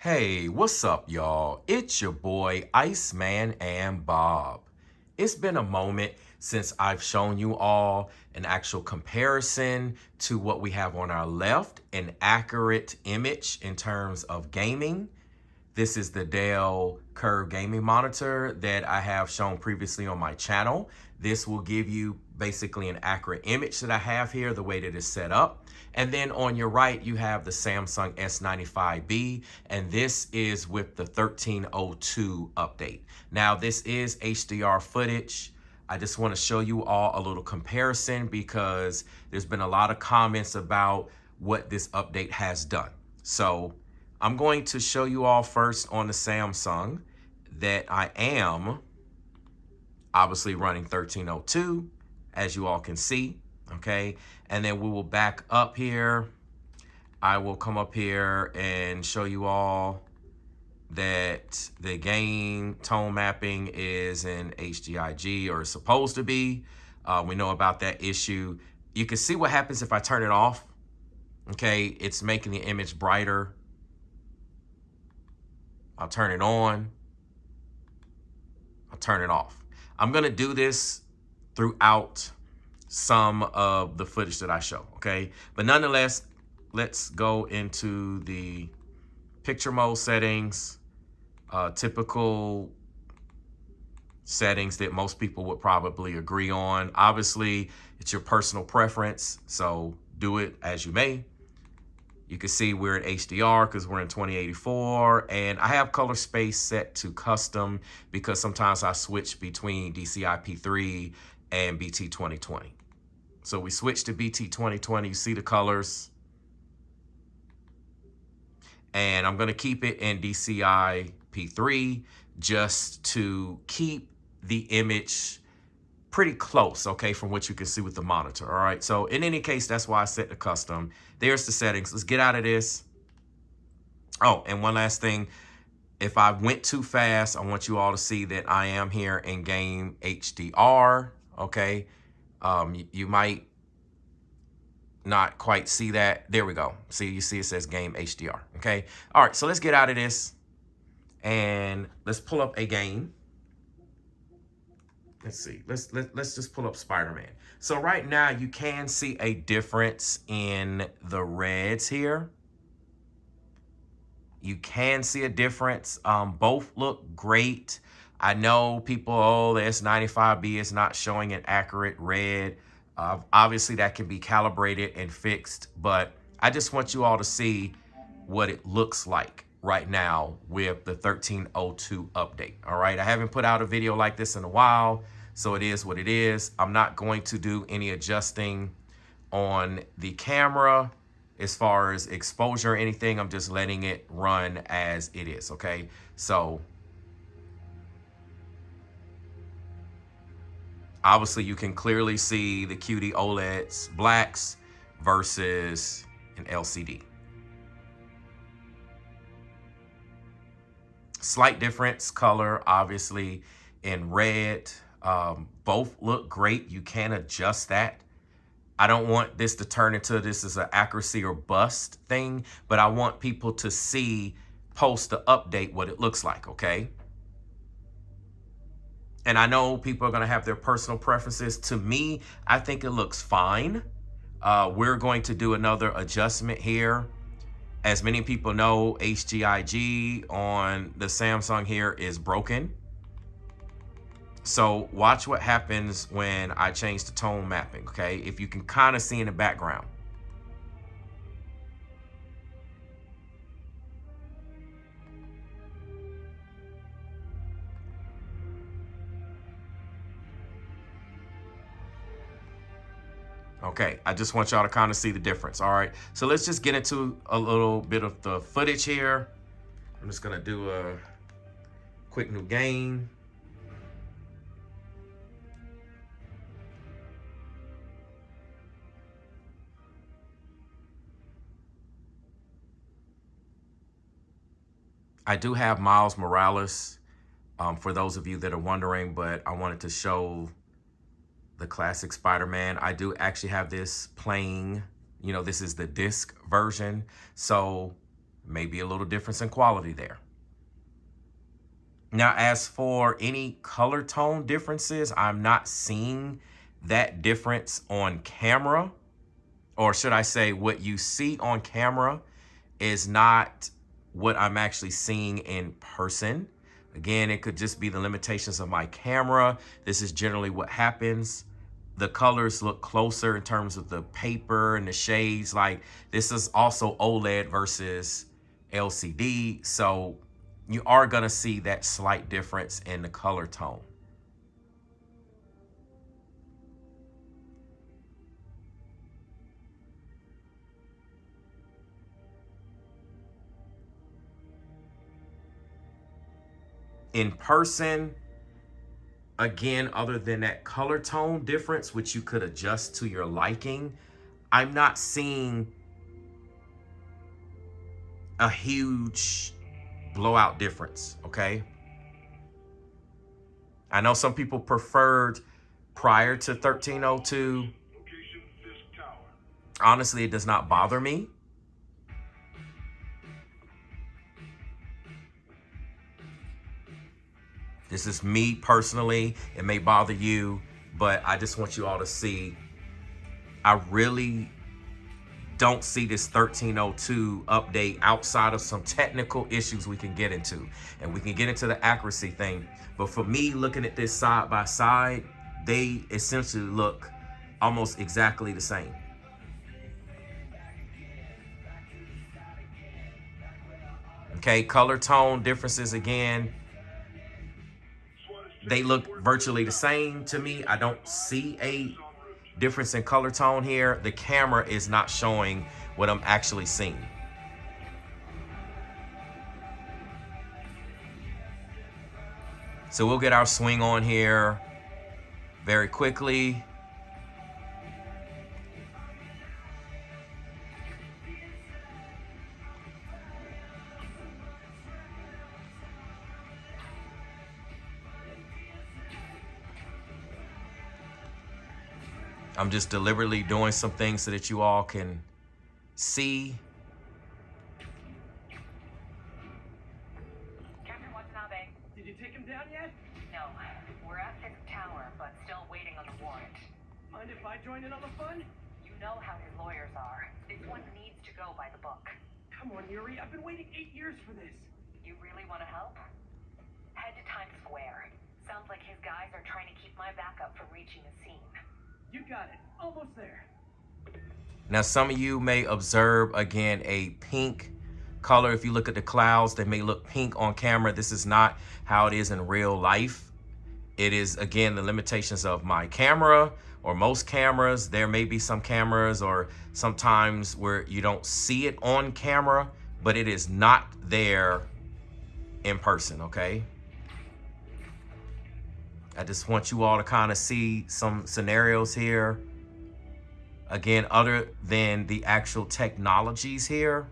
Hey, what's up, y'all? It's your boy, Iceman and Bob. It's been a moment since I've shown you all an actual comparison to what we have on our left, an accurate image in terms of gaming. This is the Dell Curve gaming monitor that I have shown previously on my channel. This will give you basically an accurate image that I have here, the way that it's set up. And then on your right, you have the Samsung S95B, and this is with the 1302 update. Now, this is HDR footage. I just want to show you all a little comparison because there's been a lot of comments about what this update has done. So I'm going to show you all first on the Samsung that I am obviously running 1302, as you all can see, okay? And then we will back up here. I will come up here and show you all that the game tone mapping is in HDIG, or is supposed to be. We know about that issue. You can see what happens if I turn it off, okay? It's making the image brighter. I'll turn it on. I'll turn it off. I'm gonna do this throughout some of the footage that I show, okay? But nonetheless, let's go into the picture mode settings, typical settings that most people would probably agree on. Obviously, it's your personal preference, so do it as you may. You can see we're at HDR because we're in 2084, and I have color space set to custom because sometimes I switch between DCI-P3 and BT 2020. So we switch to BT 2020, you see the colors. And I'm gonna keep it in DCI-P3 just to keep the image pretty close, okay, from what you can see with the monitor, all right? So in any case, that's why I set the custom. There's the settings. Let's get out of this. Oh, and one last thing. If I went too fast, I want you all to see that I am here in game HDR, okay? You might not quite see that. There we go. See, you see it says game HDR, okay? All right, so let's get out of this and let's pull up a game. Let's see, let's just pull up Spider-Man. So right now you can see a difference in the reds here. You can see a difference. Both look great. I know people, oh, the S95B is not showing an accurate red. Obviously that can be calibrated and fixed, but I just want you all to see what it looks like right now with the 1302 update, all right? I haven't put out a video like this in a while, so it is what it is. I'm not going to do any adjusting on the camera as far as exposure or anything. I'm just letting it run as it is, okay? So obviously you can clearly see the QD-OLEDs blacks versus an LCD. Slight difference color, obviously, in red. Both look great. You can adjust that. I don't want this to turn into this is an accuracy or bust thing, but I want people to see post the update what it looks like, okay? And I know people are gonna have their personal preferences. To me, I think it looks fine. We're going to do another adjustment here. As many people know, HGIG on the Samsung here is broken. So watch what happens when I change the tone mapping, okay? If you can kind of see in the background. Okay, I just want y'all to kind of see the difference, all right? So let's just get into a little bit of the footage here. I'm just gonna do a quick new game. I do have Miles Morales, for those of you that are wondering, but I wanted to show the classic Spider-Man. I do actually have this playing, you know, this is the disc version. So Maybe a little difference in quality there. Now, as for any color tone differences, I'm not seeing that difference on camera. Or should I say, what you see on camera is not what I'm actually seeing in person. Again, it could just be the limitations of my camera. This is generally what happens. The colors look closer in terms of the paper and the shades. Like, this is also OLED versus LCD. So you are gonna see that slight difference in the color tone. In person, again, other than that color tone difference, which you could adjust to your liking, I'm not seeing a huge blowout difference, okay? I know some people preferred prior to 1302. Honestly, it does not bother me. This is me personally. It may bother you, but I just want you all to see, I really don't see this 1302 update outside of some technical issues we can get into. And we can get into the accuracy thing. But for me, looking at this side by side, they essentially look almost exactly the same. Okay, color tone differences again. They look virtually the same to me. I don't see a difference in color tone here. The camera is not showing what I'm actually seeing. So we'll get our swing on here very quickly. I'm just deliberately doing some things so that you all can see. Captain, what's now, babe? Did you take him down yet? No, we're at 5th Tower, but still waiting on the warrant. Mind if I join in on the fun? You know how his lawyers are. This one needs to go by the book. Come on, Yuri. I've been waiting 8 years for this. You really want to help? Head to Times Square. Sounds like his guys are trying to keep my backup from reaching the scene. You got it. Almost there. Now, some of you may observe, again, a pink color. If you look at the clouds, they may look pink on camera. This is not how it is in real life. It is, again, the limitations of my camera or most cameras. There may be some cameras or sometimes where you don't see it on camera, but it is not there in person, okay? I just want you all to kind of see some scenarios here. Again, other than the actual technologies here,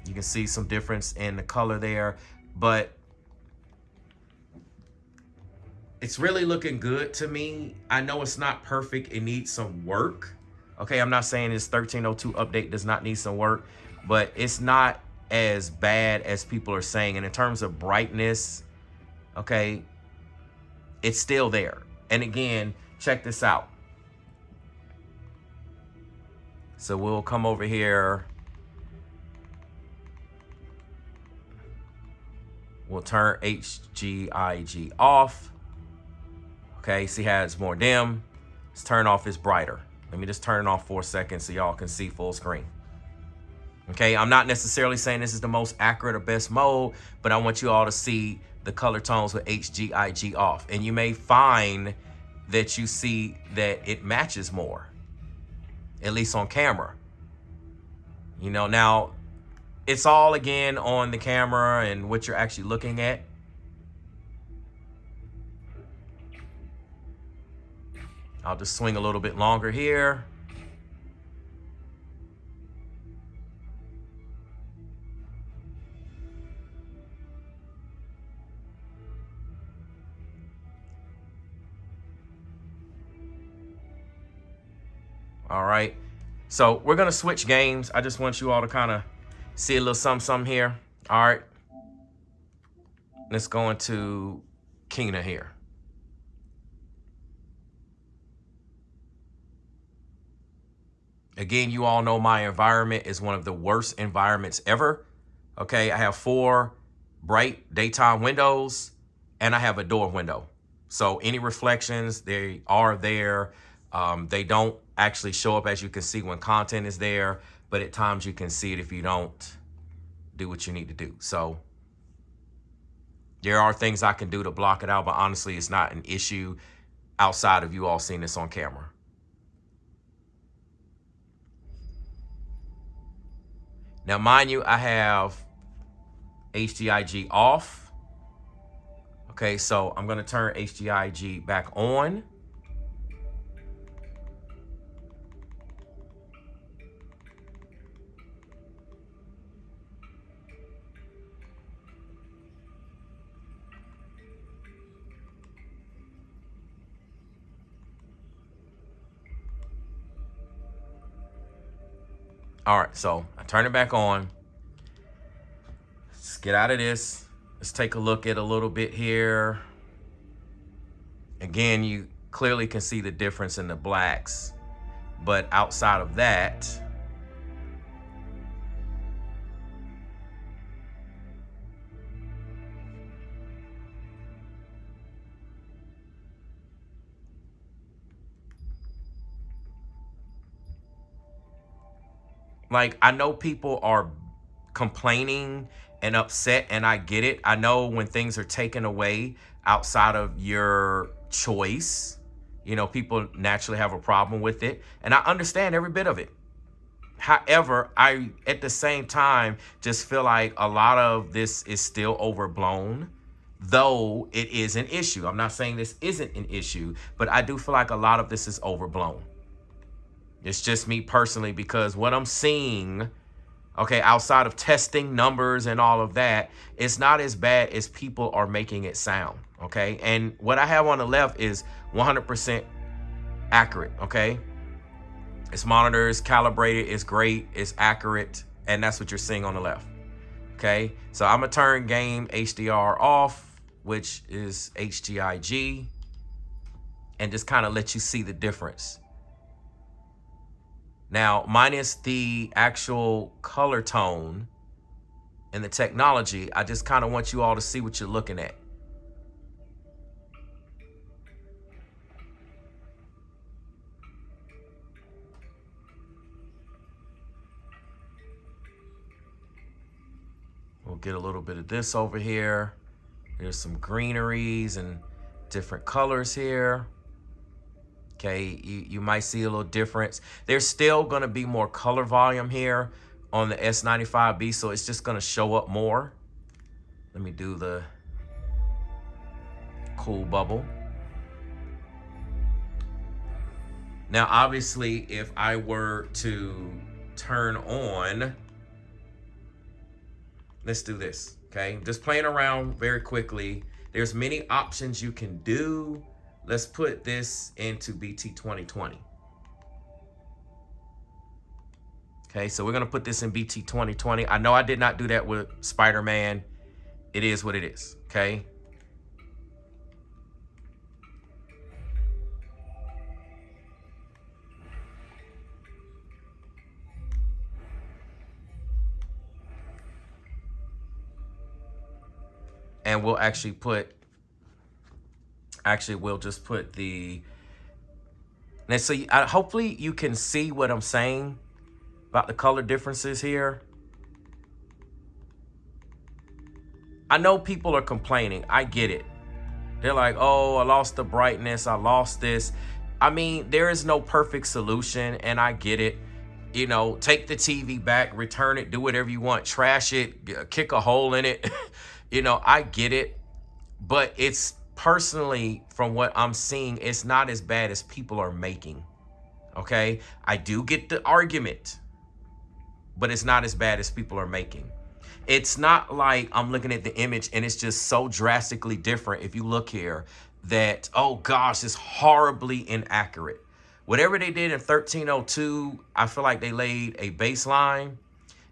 you can see some difference in the color there, but it's really looking good to me. I know it's not perfect. It needs some work. Okay, I'm not saying this 1302 update does not need some work, but it's not as bad as people are saying. And in terms of brightness, okay, it's still there. And again, check this out. So we'll come over here. We'll turn HGIG off. Okay, see how it's more dim. Let's turn off its brighter. Let me just turn it off for a second so y'all can see full screen. Okay, I'm not necessarily saying this is the most accurate or best mode, but I want you all to see the color tones with HGIG off. And you may find that you see that it matches more, at least on camera. You know, now it's all again on the camera and what you're actually looking at. I'll just swing a little bit longer here. All right, so we're gonna switch games. I just want you all to kind of See a little something here? All right. Let's go into Kina here. Again, you all know my environment is one of the worst environments ever. Okay, I have 4 bright daytime windows and I have a door window. So any reflections, they are there. They don't actually show up, as you can see, when content is there, but at times you can see it if you don't do what you need to do. So there are things I can do to block it out, but honestly, it's not an issue outside of you all seeing this on camera. Now, mind you, I have HDIG off. Okay, so I'm gonna turn HDIG back on. All right, so I turn it back on. Let's get out of this. Let's take a look at a little bit here. Again, you clearly can see the difference in the blacks, but outside of that, like, I know people are complaining and upset, and I get it. I know when things are taken away outside of your choice, you know, people naturally have a problem with it, and I understand every bit of it. However, I, at the same time, just feel like a lot of this is still overblown, though it is an issue. I'm not saying this isn't an issue, but I do feel like a lot of this is overblown. It's just me personally, because what I'm seeing, okay, outside of testing numbers and all of that, it's not as bad as people are making it sound, okay? And what I have on the left is 100% accurate, okay? It's monitored, it's calibrated, it's great, it's accurate, and that's what you're seeing on the left, okay? So I'm gonna turn game HDR off, which is HDIG, and just kind of let you see the difference. Now, minus the actual color tone and the technology, I just kind of want you all to see what you're looking at. We'll get a little bit of this over here. There's some greeneries and different colors here. Okay, you might see a little difference. There's still going to be more color volume here on the S95B, so it's just going to show up more. Let me do the cool bubble. Now, obviously, if I were to turn on, let's do this, okay? Just playing around very quickly. There's many options you can do. Let's put this into BT 2020. Okay, so we're gonna put this in BT 2020. I know I did not do that with Spider-Man. It is what it is, okay? And we'll actually put, we'll just put the, and so hopefully you can see what I'm saying about the color differences here. I know people are complaining. I get it. They're like, oh, I lost the brightness. I lost this. I mean, there is no perfect solution, and I get it. You know, take the TV back, return it, do whatever you want, trash it, kick a hole in it. You know, I get it. But it's personally, from what I'm seeing, it's not as bad as people are making. Okay? I do get the argument, but it's not as bad as people are making. It's not like I'm looking at the image and it's just so drastically different. If you look here, that, oh gosh, it's horribly inaccurate. Whatever they did in 1302, I feel like they laid a baseline.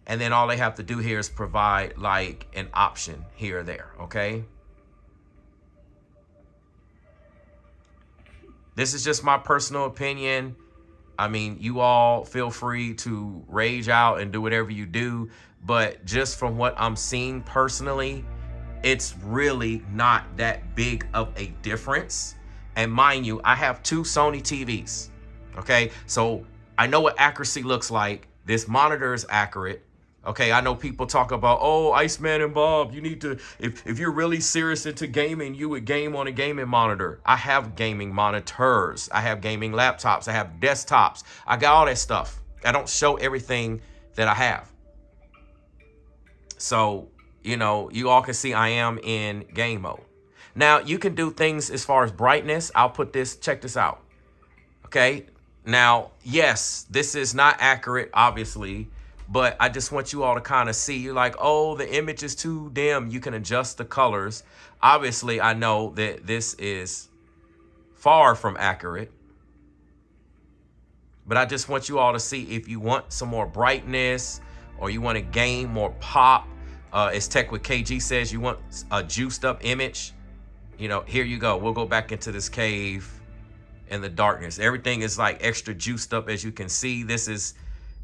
And then all they have to do here is provide like an option here or there, okay? This is just my personal opinion. I mean, you all feel free to rage out and do whatever you do, but just from what I'm seeing personally, it's really not that big of a difference. And mind you, I have two Sony TVs, okay? So I know what accuracy looks like. This monitor is accurate. Okay, I know people talk about, oh, Iceman and Bob, you need to, if you're really serious into gaming, you would game on a gaming monitor. I have gaming monitors. I have gaming laptops. I have desktops. I got all that stuff. I don't show everything that I have. So, you know, you all can see I am in game mode. Now, you can do things as far as brightness. I'll put this, check this out. Okay, now, yes, this is not accurate, obviously, but I just want you all to kind of see. You're like, oh, the image is too dim. You can adjust the colors. Obviously, I know that this is far from accurate. But I just want you all to see if you want some more brightness or you want to gain more pop. As Tech with KG says, you want a juiced up image. You know, here you go. We'll go back into this cave in the darkness. Everything is like extra juiced up, as you can see. This is...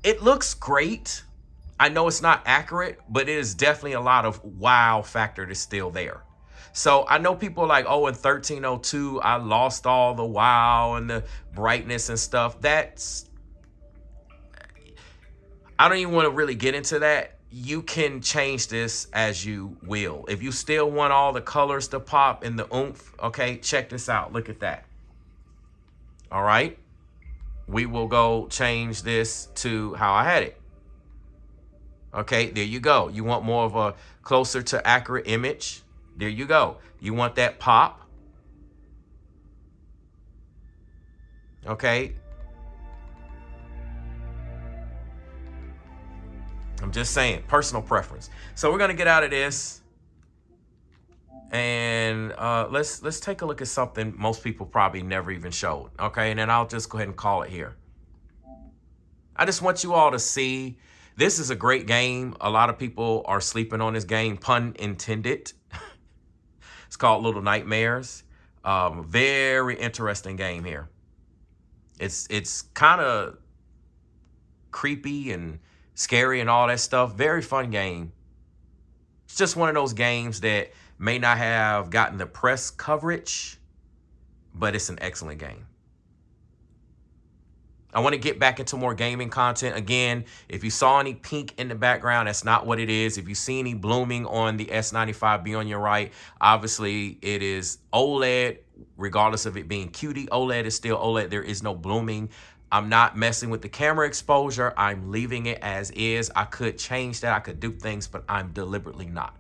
It looks great. I know it's not accurate, but it is definitely a lot of wow factor that's still there. So I know people are like, oh, in 1302, I lost all the wow and the brightness and stuff. That's... I don't even want to really get into that. You can change this as you will. If you still want all the colors to pop and the oomph, okay, check this out. Look at that. All right. We will go change this to how I had it. Okay, there you go. You want more of a closer to accurate image. There you go. You want that pop. Okay. I'm just saying, personal preference. So we're going to get out of this. And let's take a look at something most people probably never even showed. Okay, and then I'll just go ahead and call it here. I just want you all to see, this is a great game. A lot of people are sleeping on this game, pun intended. It's called Little Nightmares. Very interesting game here. It's kind of creepy and scary and all that stuff. Very fun game. It's just one of those games that may not have gotten the press coverage, but it's an excellent game. I want to get back into more gaming content. Again, if you saw any pink in the background, that's not what it is. If you see any blooming on the S95B on your right, obviously it is OLED. Regardless of it being QD-OLED, it's still OLED. There is no blooming. I'm not messing with the camera exposure. I'm leaving it as is. I could change that. I could do things, but I'm deliberately not.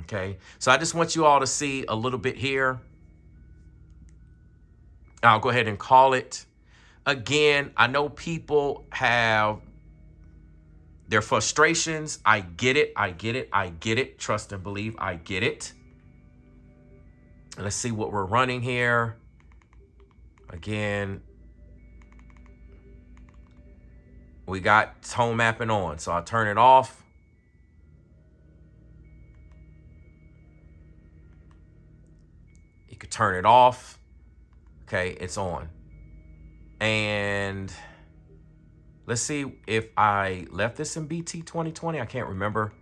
Okay, so I just want you all to see a little bit here. I'll go ahead and call it. Again, I know people have their frustrations. I get it. I get it. I get it. Trust and believe. I get it. Let's see what we're running here. Again, we got tone mapping on, so I'll turn it off. You could turn it off. Okay, it's on. And let's see if I left this in BT 2020. I can't remember.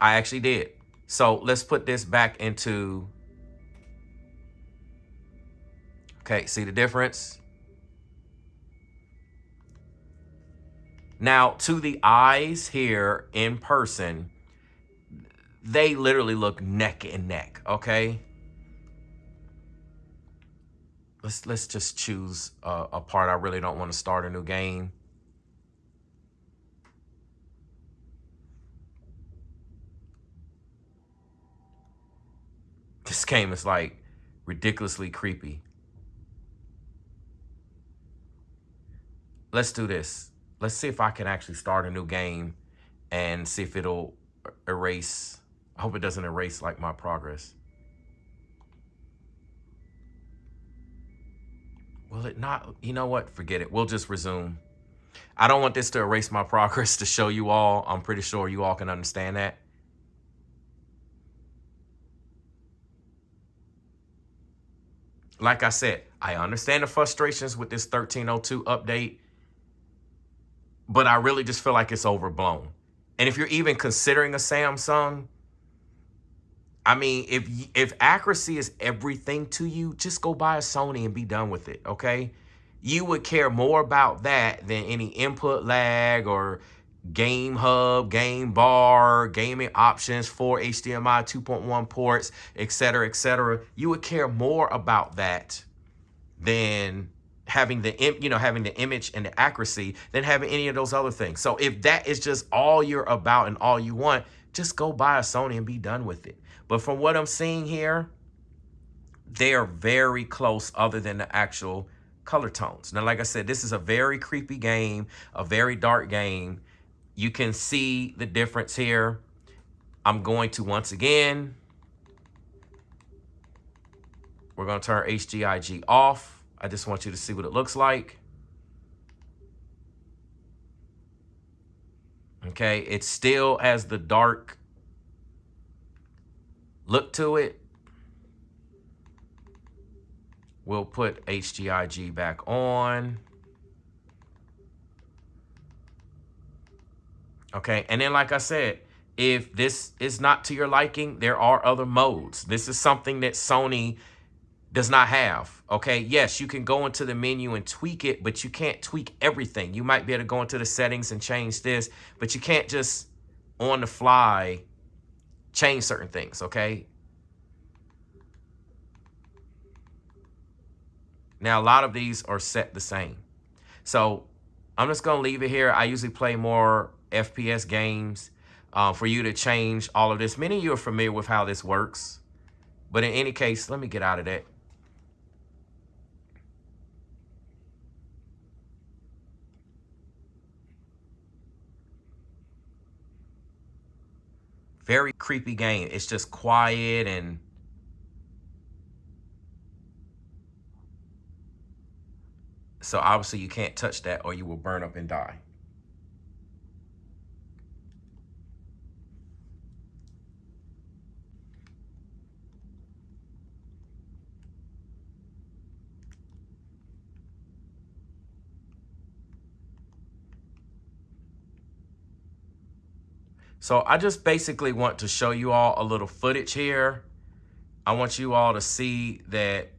I actually did. So let's put this back into... Okay, see the difference? Now, to the eyes here in person, they literally look neck and neck, okay? Let's just choose a part. I really don't want to start a new game. This game is like ridiculously creepy. Let's do this. Let's see if I can actually start a new game and see if it'll erase. I hope it doesn't erase like my progress. Will it not? You know what? Forget it. We'll just resume. I don't want this to erase my progress to show you all. I'm pretty sure you all can understand that. Like I said, I understand the frustrations with this 1302 update, but I really just feel like it's overblown. And if you're even considering a Samsung, I mean, if accuracy is everything to you, just go buy a Sony and be done with it, okay? You would care more about that than any input lag or game hub, game bar, gaming options, 4 HDMI 2.1 ports, etc., etc. You would care more about that than having the having the image and the accuracy than having any of those other things. So if that is just all you're about and all you want, just go buy a Sony and be done with it. But from what I'm seeing here, they are very close other than the actual color tones. Now, like I said, this is a very creepy game, a very dark game. You can see the difference here. I'm going to, once again, we're going to turn HGIG off. I just want you to see what it looks like. Okay, it still has the dark look to it. We'll put HGIG back on. Okay, and then like I said, if this is not to your liking, there are other modes. This is something that Sony does not have. Okay, yes, you can go into the menu and tweak it, but you can't tweak everything. You might be able to go into the settings and change this, but you can't just on the fly change certain things, okay? Now, a lot of these are set the same. So I'm just going to leave it here. I usually play more FPS games for you to change all of this. Many of you are familiar with how this works. But in any case, let me get out of that. Very creepy game. It's just quiet and so obviously you can't touch that or you will burn up and die. So I just basically want to show you all a little footage here. I want you all to see that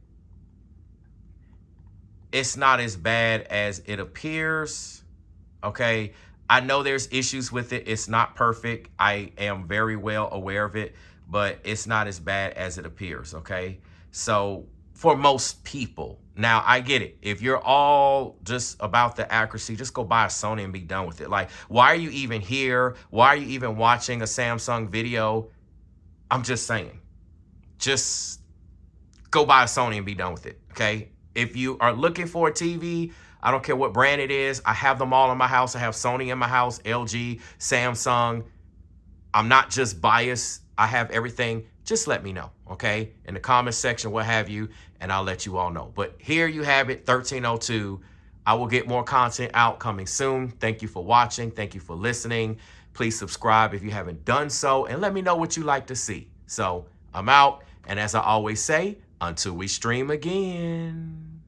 it's not as bad as it appears, okay? I know there's issues with it. It's not perfect. I am very well aware of it, but it's not as bad as it appears, okay? So for most people, now I get it. If you're all just about the accuracy, just go buy a Sony and be done with it. Like, why are you even here? Why are you even watching a Samsung video? I'm just saying, just go buy a Sony and be done with it, okay? If you are looking for a TV, I don't care what brand it is. I have them all in my house. I have Sony in my house, LG, Samsung. I'm not just biased. I have everything. Just let me know, okay? In the comment section, what have you, and I'll let you all know. But here you have it, 1302. I will get more content out coming soon. Thank you for watching. Thank you for listening. Please subscribe if you haven't done so, and let me know what you like to see. So I'm out, and as I always say, until we stream again.